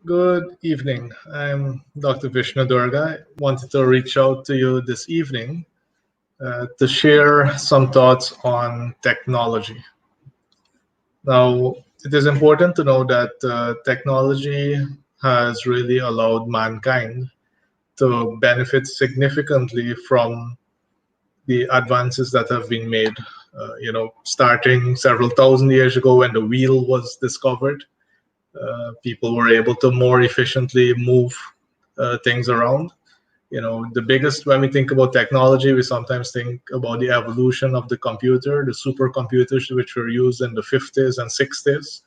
Good evening. I'm Dr. Vishnu Durga. I wanted to reach out to you this evening to share some thoughts on technology. Now, it is important to know that technology has really allowed mankind to benefit significantly from the advances that have been made. Starting several thousand years ago when the wheel was discovered, people were able to more efficiently move things around. The biggest, when we think about technology, we sometimes think about the evolution of the computer, the supercomputers which were used in the 50s and 60s.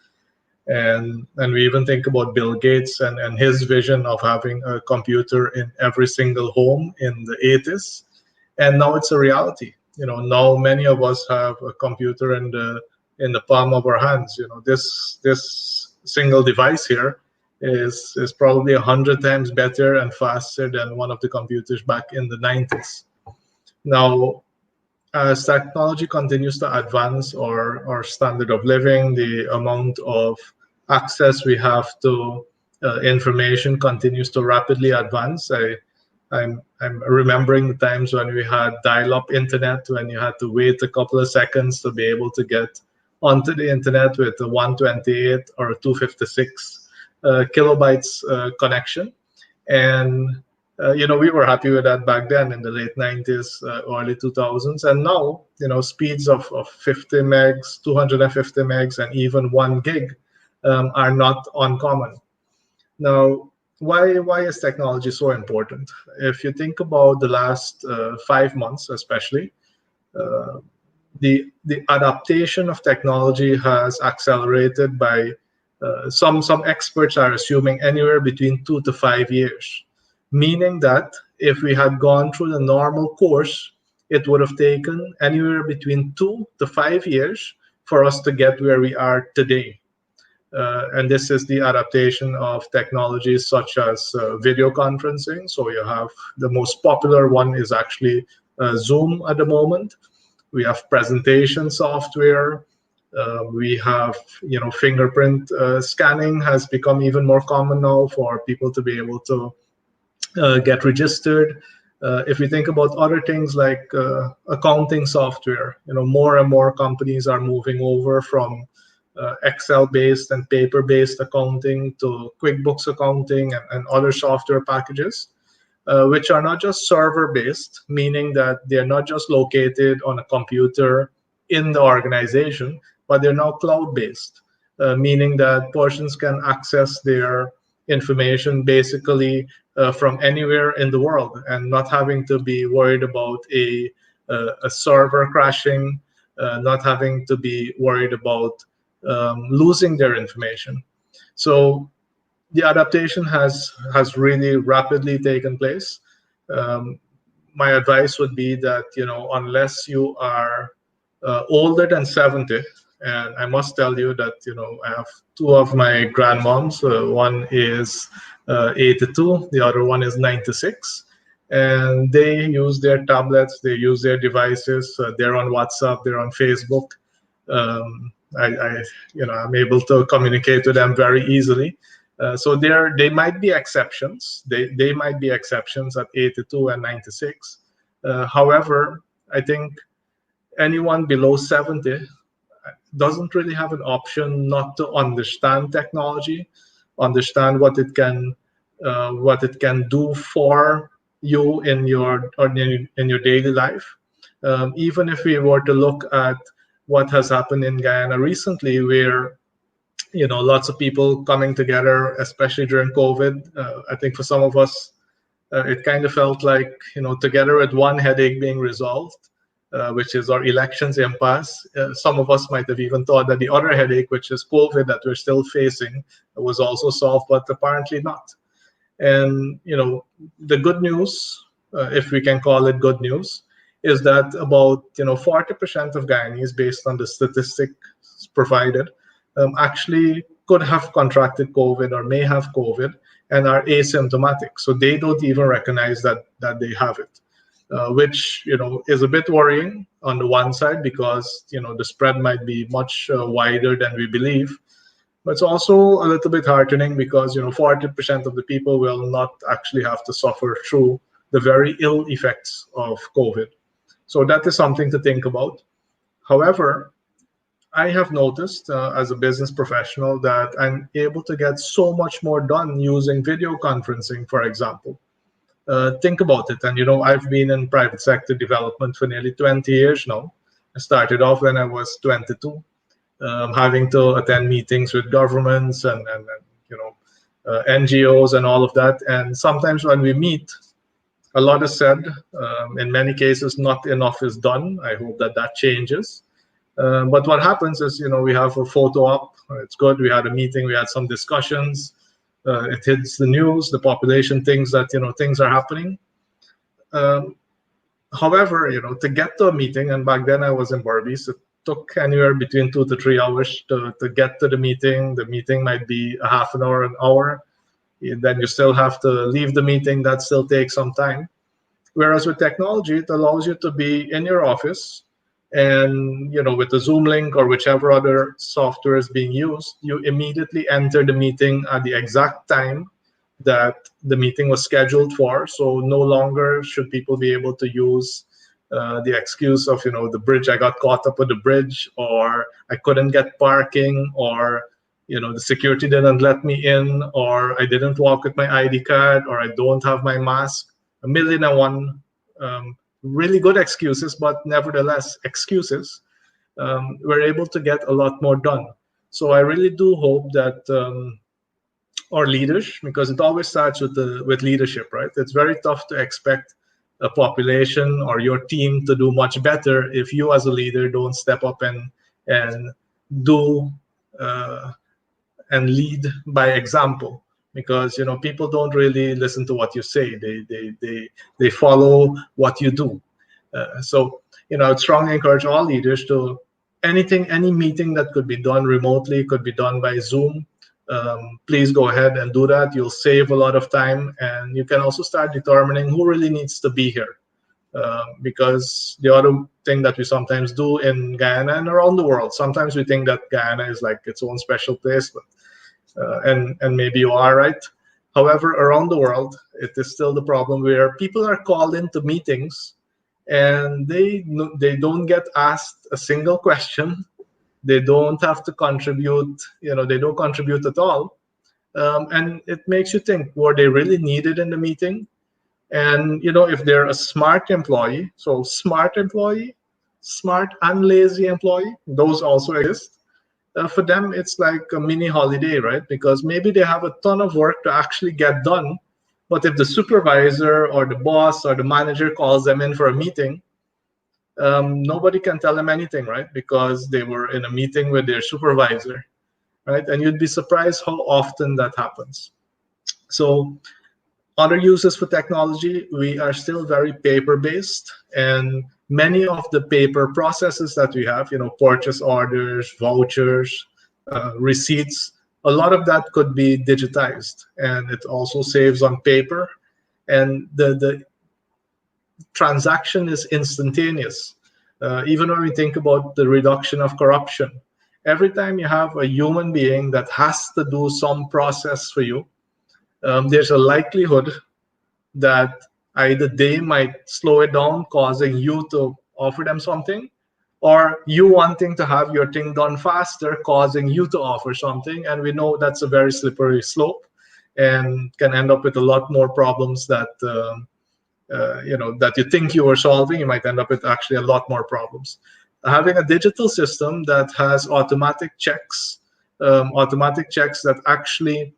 And we even think about Bill Gates and his vision of having a computer in every single home in the 80s. And now it's a reality. Now many of us have a computer in the palm of our hands. This single device here is probably 100 times better and faster than one of the computers back in the 90s. Now, as technology continues to advance our standard of living, the amount of access we have to information continues to rapidly advance. I'm remembering the times when we had dial-up internet, when you had to wait a couple of seconds to be able to get onto the internet with a 128 or a 256 kilobytes connection. And we were happy with that back then in the late 90s, early 2000s. And now, speeds of 50 megs, 250 megs, and even 1 gig are not uncommon. Now, why is technology so important? If you think about the last 5 months, especially, uh, the adaptation of technology has accelerated by some experts are assuming anywhere between 2 to 5 years, meaning that if we had gone through the normal course, it would have taken anywhere between 2 to 5 years for us to get where we are today. And this is the adaptation of technologies such as video conferencing. So you have the most popular one is actually Zoom at the moment. We have presentation software. We have, fingerprint scanning has become even more common now for people to be able to get registered. If we think about other things like accounting software, more and more companies are moving over from Excel-based and paper-based accounting to QuickBooks accounting and other software packages, which are not just server-based, meaning that they're not just located on a computer in the organization, but they're now cloud-based, meaning that persons can access their information basically from anywhere in the world and not having to be worried about a server crashing, not having to be worried about losing their information. So the adaptation has really rapidly taken place. Um, my advice would be that unless you are older than 70, and I must tell you that I have two of my grandmoms. One is 82, the other one is 96, and they use their tablets, they use their devices. They're on WhatsApp, they're on Facebook. I'm able to communicate with them very easily. So they might be exceptions. They might be exceptions at 82 and 96. However, I think anyone below 70 doesn't really have an option not to understand technology, understand what it can do for you in your daily life. Even if we were to look at what has happened in Guyana recently, where lots of people coming together, especially during COVID. I think for some of us, it kind of felt like together with one headache being resolved, which is our elections impasse. Some of us might have even thought that the other headache, which is COVID, that we're still facing, was also solved, but apparently not. And the good news, if we can call it good news, is that about 40% of Guyanese, based on the statistics provided, actually could have contracted COVID or may have COVID and are asymptomatic. So they don't even recognize that they have it, which is a bit worrying on the one side because the spread might be much wider than we believe. But it's also a little bit heartening because 40% of the people will not actually have to suffer through the very ill effects of COVID. So that is something to think about. However, I have noticed as a business professional that I'm able to get so much more done using video conferencing, for example. Think about it. And I've been in private sector development for nearly 20 years now. I started off when I was 22, having to attend meetings with governments and NGOs and all of that. And sometimes when we meet, a lot is said. In many cases, not enough is done. I hope that changes. But what happens is, we have a photo up. It's good. We had a meeting. We had some discussions. It hits the news. The population thinks that things are happening. However, to get to a meeting, and back then I was in Berbice, it took anywhere between 2 to 3 hours to get to the meeting. The meeting might be a half an hour, an hour. Then you still have to leave the meeting. That still takes some time. Whereas with technology, it allows you to be in your office, and with the Zoom link or whichever other software is being used, you immediately enter the meeting at the exact time that the meeting was scheduled for. So no longer should people be able to use the excuse of the bridge, I got caught up with the bridge, or I couldn't get parking, or the security didn't let me in, or I didn't walk with my ID card, or I don't have my mask. 1,000,001 really good excuses, but nevertheless excuses. We're able to get a lot more done. So I really do hope that our leaders, because it always starts with leadership, right? It's very tough to expect a population or your team to do much better if you as a leader don't step up and do and lead by example. Because people don't really listen to what you say; they follow what you do. So I'd strongly encourage all leaders to any meeting that could be done remotely, could be done by Zoom. Please go ahead and do that. You'll save a lot of time, and you can also start determining who really needs to be here. Because the other thing that we sometimes do in Guyana and around the world, sometimes we think that Guyana is like its own special place, but and maybe you are right. However, around the world, it is still the problem where people are called into meetings and they don't get asked a single question. They don't have to contribute. They don't contribute at all, and it makes you think: were they really needed in the meeting? And if they're a smart employee, so smart and lazy employee, those also exist. For them, it's like a mini holiday, right? Because maybe they have a ton of work to actually get done. But if the supervisor or the boss or the manager calls them in for a meeting, nobody can tell them anything, right? Because they were in a meeting with their supervisor, right? And you'd be surprised how often that happens. So other uses for technology, we are still very paper-based, and many of the paper processes that we have, purchase orders, vouchers, receipts, a lot of that could be digitized, and it also saves on paper, and the transaction is instantaneous. Even when we think about the reduction of corruption, every time you have a human being that has to do some process for you, there's a likelihood that either they might slow it down, causing you to offer them something, or you wanting to have your thing done faster, causing you to offer something. And we know that's a very slippery slope and can end up with a lot more problems that that you think you were solving. You might end up with actually a lot more problems. Having a digital system that has automatic checks that actually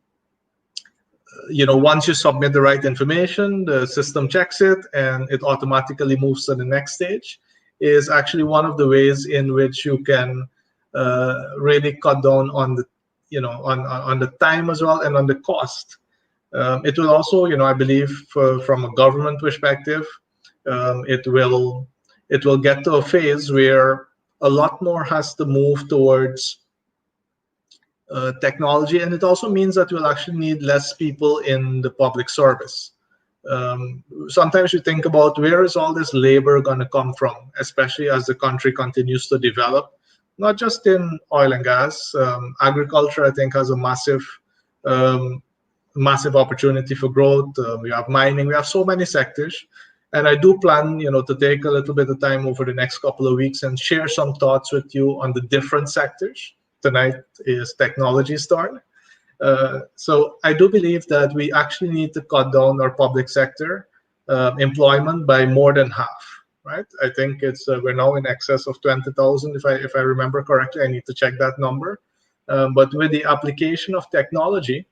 once you submit the right information, the system checks it and it automatically moves to the next stage, is actually one of the ways in which you can really cut down on the on the time as well, and on the cost. It will also, I believe, from a government perspective, it will get to a phase where a lot more has to move towards technology, and it also means that we'll actually need less people in the public service. Sometimes you think about where is all this labor going to come from, especially as the country continues to develop. not just in oil and gas. Agriculture, I think, has a um, massive opportunity for growth. We have mining. We have so many sectors, and I do plan, to take a little bit of time over the next couple of weeks and share some thoughts with you on the different sectors. Tonight is technology's turn. So I do believe that we actually need to cut down our public sector employment by more than half. Right? I think it's we're now in excess of 20,000, if I remember correctly. I need to check that number. But with the application of technology,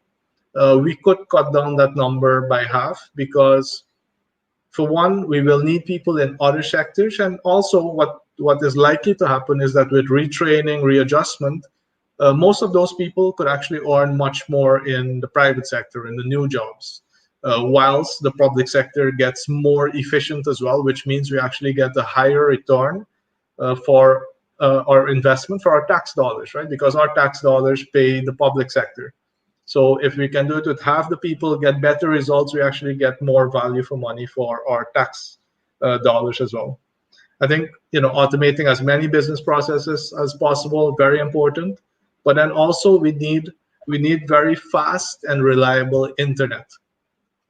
we could cut down that number by half, because for one, we will need people in other sectors, and also what is likely to happen is that with retraining, readjustment, most of those people could actually earn much more in the private sector, in the new jobs, whilst the public sector gets more efficient as well, which means we actually get a higher return for our investment, for our tax dollars, right? Because our tax dollars pay the public sector. So if we can do it with half the people, get better results, we actually get more value for money for our tax dollars as well. I think, automating as many business processes as possible, very important. But then also we need very fast and reliable internet.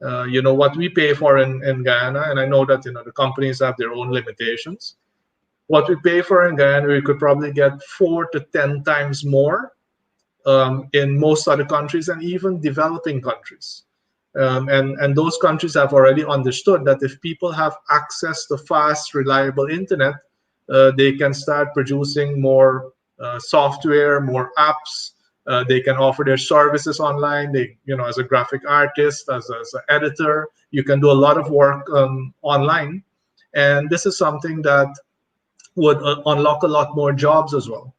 What we pay for in Guyana, and I know that the companies have their own limitations. What we pay for in Guyana, we could probably get 4 to 10 times more in most other countries, and even developing countries. And those countries have already understood that if people have access to fast, reliable internet, they can start producing more software, more apps. They can offer their services online. They, as a graphic artist, as an editor, you can do a lot of work online. And this is something that would unlock a lot more jobs as well.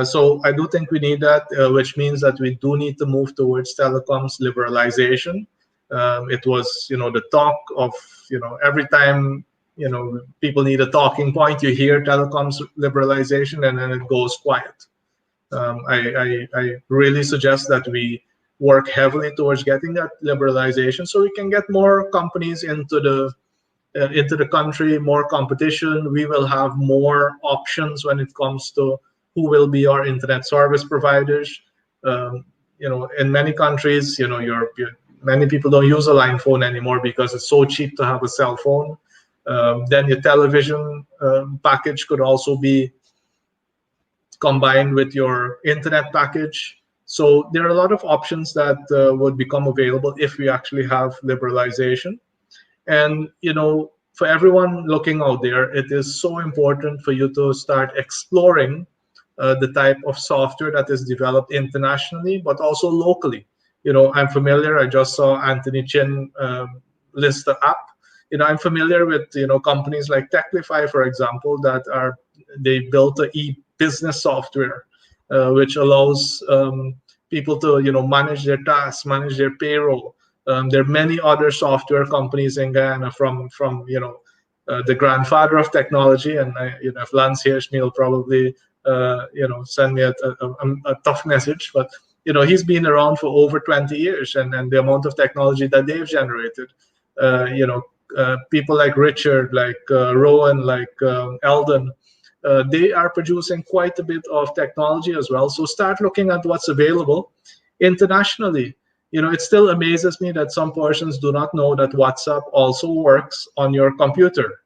So I do think we need that, which means that we do need to move towards telecoms liberalization. It was, the talk of, every time, people need a talking point, you hear telecoms liberalization, and then it goes quiet. I really suggest that we work heavily towards getting that liberalization, so we can get more companies into the country, more competition. We will have more options when it comes to who will be our internet service providers. In many countries, many people don't use a line phone anymore because it's so cheap to have a cell phone. Then your television package could also be combined with your internet package. So there are a lot of options that would become available if we actually have liberalization. And, for everyone looking out there, it is so important for you to start exploring the type of software that is developed internationally, but also locally. I'm familiar. I just saw Anthony Chin list the app. I'm familiar with companies like Techlify, for example, they built a e-business software, which allows people to manage their tasks, manage their payroll. There are many other software companies in Guyana from the grandfather of technology, and if Lance hears me, he'll probably send me a tough message, but he's been around for over 20 years, and the amount of technology that they've generated, people like Richard, like Rowan, like Eldon, they are producing quite a bit of technology as well. So start looking at what's available internationally. It still amazes me that some persons do not know that WhatsApp also works on your computer,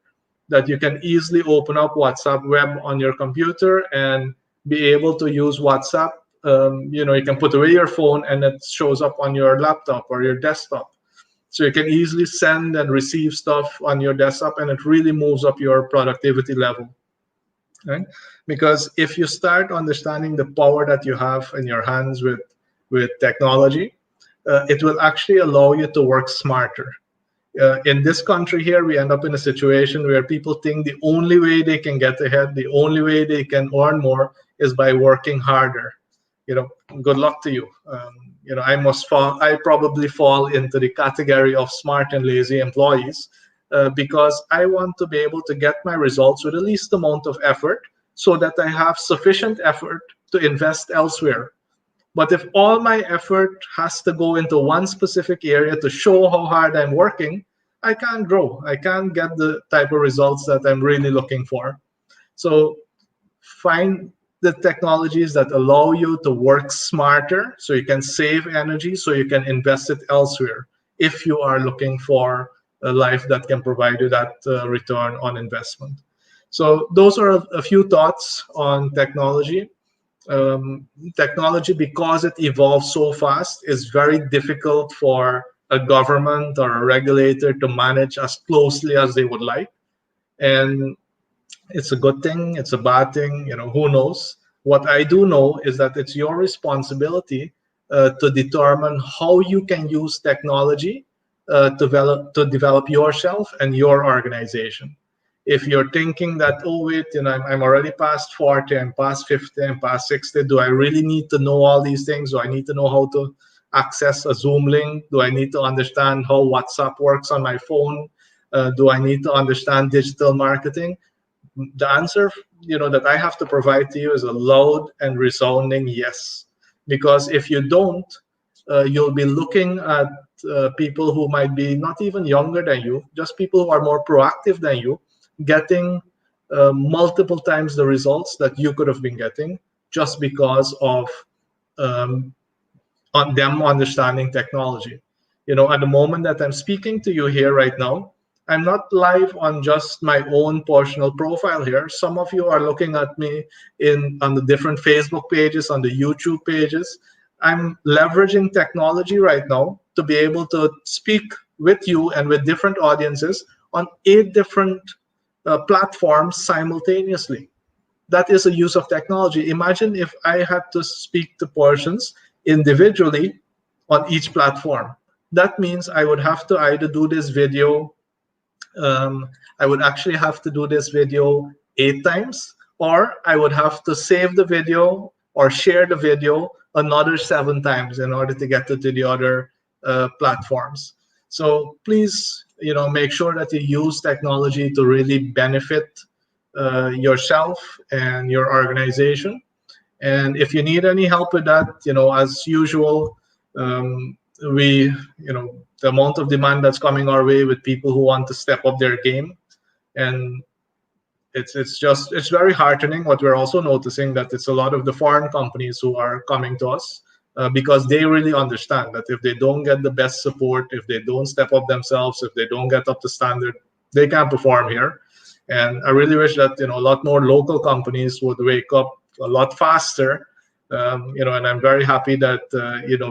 that you can easily open up WhatsApp web on your computer and be able to use WhatsApp. You can put away your phone and it shows up on your laptop or your desktop. So you can easily send and receive stuff on your desktop, and it really moves up your productivity level. Right? Because if you start understanding the power that you have in your hands with technology, it will actually allow you to work smarter. In this country here, we end up in a situation where people think the only way they can get ahead, the only way they can earn more is by working harder. Good luck to you. I probably fall into the category of smart and lazy employees because I want to be able to get my results with the least amount of effort so that I have sufficient effort to invest elsewhere. But if all my effort has to go into one specific area to show how hard I'm working, I can't grow. I can't get the type of results that I'm really looking for. So find the technologies that allow you to work smarter, so you can save energy, so you can invest it elsewhere if you are looking for a life that can provide you that return on investment. So those are a few thoughts on technology. Technology, because it evolves so fast, is very difficult for a government or a regulator to manage as closely as they would like. And it's a good thing, it's a bad thing, who knows. What I do know is that it's your responsibility to determine how you can use technology to develop yourself and your organization. If you're thinking that, oh wait, I'm already past 40, I'm past 50, I'm past 60, do I really need to know all these things? Do I need to know how to access a Zoom link? Do I need to understand how WhatsApp works on my phone? Do I need to understand digital marketing? The answer, that I have to provide to you is a loud and resounding yes. Because if you don't, you'll be looking at people who might be not even younger than you, just people who are more proactive than you, getting multiple times the results that you could have been getting just because of on them understanding technology. At the moment that I'm speaking to you here right now, I'm not live on just my own personal profile here. Some of you are looking at me on the different Facebook pages, on the YouTube pages. I'm leveraging technology right now to be able to speak with you and with different audiences on 8 different platforms simultaneously. That is a use of technology. Imagine if I had to speak to persons individually on each platform. That means I would have to either do this video, I would actually have to do this video 8 times, or I would have to save the video or share the video another 7 times in order to get to the other platforms. So please, make sure that you use technology to really benefit yourself and your organization. And if you need any help with that, as usual, the amount of demand that's coming our way with people who want to step up their game, and it's very heartening. What we're also noticing that it's a lot of the foreign companies who are coming to us because they really understand that if they don't get the best support, if they don't step up themselves, if they don't get up to standard, they can't perform here. And I really wish that a lot more local companies would wake up a lot faster. And I'm very happy that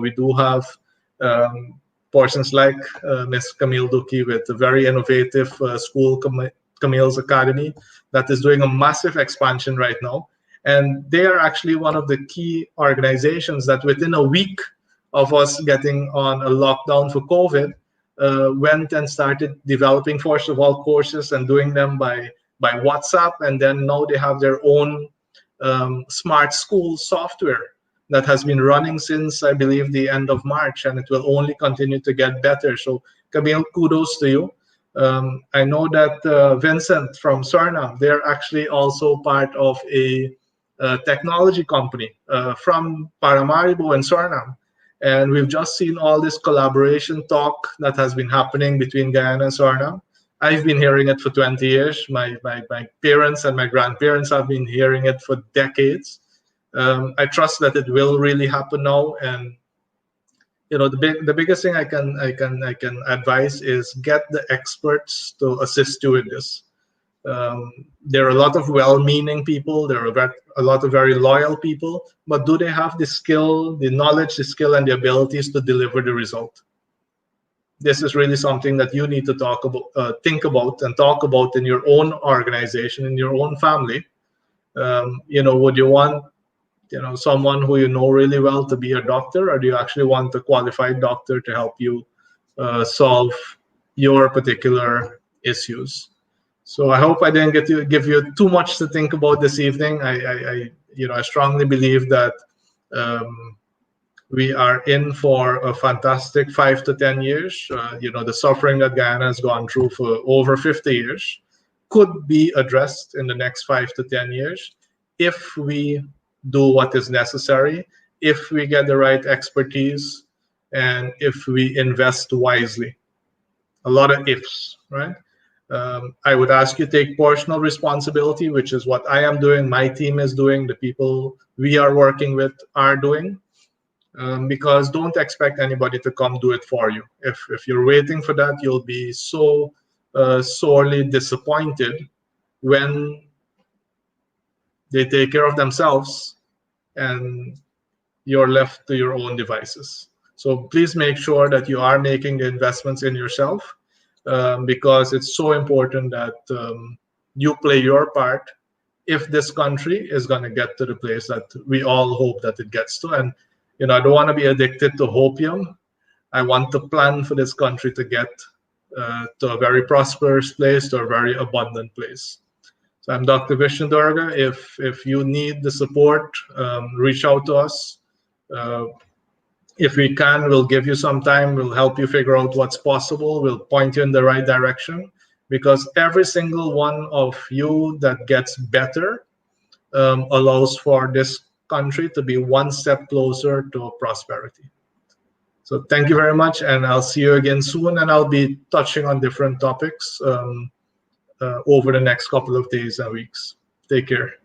we do have persons like Ms. Camille Duki with a very innovative school, Camille's Academy, that is doing a massive expansion right now. And they are actually one of the key organizations that within a week of us getting on a lockdown for COVID, went and started developing, first of all, courses and doing them by WhatsApp. And then now they have their own smart school software that has been running since, I believe, the end of March, and it will only continue to get better. So Camille, kudos to you. I know that Vincent from Suriname, they're actually also part of a technology company from Paramaribo in Suriname. And we've just seen all this collaboration talk that has been happening between Guyana and Suriname. I've been hearing it for 20 years. My parents and my grandparents have been hearing it for decades. I trust that it will really happen now. And the biggest thing I can advise is get the experts to assist you in this. There are a lot of well-meaning people. There are a lot of very loyal people, but do they have the skill, the knowledge, the skill, and the abilities to deliver the result? This is really something that you need to think about and talk about in your own organization, in your own family. Would you want someone who you know really well to be a doctor, or do you actually want a qualified doctor to help you solve your particular issues? So I hope I didn't give you too much to think about this evening. I strongly believe that we are in for a fantastic 5 to 10 years. The suffering that Guyana has gone through for over 50 years could be addressed in the next 5 to 10 years if we do what is necessary, if we get the right expertise, and if we invest wisely. A lot of ifs, right? I would ask you to take personal responsibility, which is what I am doing, my team is doing, the people we are working with are doing. Because don't expect anybody to come do it for you. If you're waiting for that, you'll be so sorely disappointed when they take care of themselves and you're left to your own devices. So please make sure that you are making the investments in yourself, because it's so important that you play your part if this country is going to get to the place that we all hope that it gets to. And I don't want to be addicted to hopium. I want to plan for this country to get to a very prosperous place, to a very abundant place. So I'm Dr. Vishnu Durga. If you need the support, reach out to us. If we can, we'll give you some time. We'll help you figure out what's possible. We'll point you in the right direction, because every single one of you that gets better allows for this country to be one step closer to prosperity. So thank you very much, and I'll see you again soon. And I'll be touching on different topics over the next couple of days and weeks. Take care.